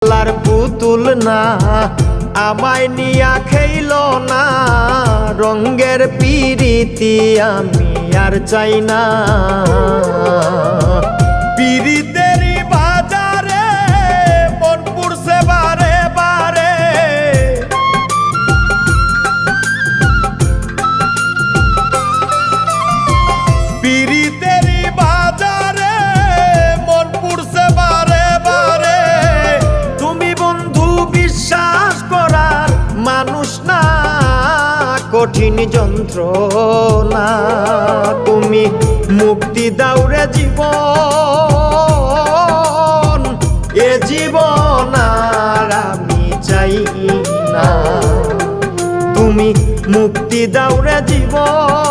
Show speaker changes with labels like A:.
A: লার পুতুল না আমায় নিয়া খেইল না রঙ্গের পিরিতি আমি আর চাই না পিরিতেরই বাজারে মন পুড়ছে বারে বারে পিরিতেরই বাজারে মন পুড়ছে বারে বারে তুমি বন্ধু বিশ্বাস করার মানুষ না কঠিন যন্ত্রণা তুমি মুক্তি দাও রে জীবন এ জীবন আর আমি চাই না তুমি মুক্তি দাও রে জীবন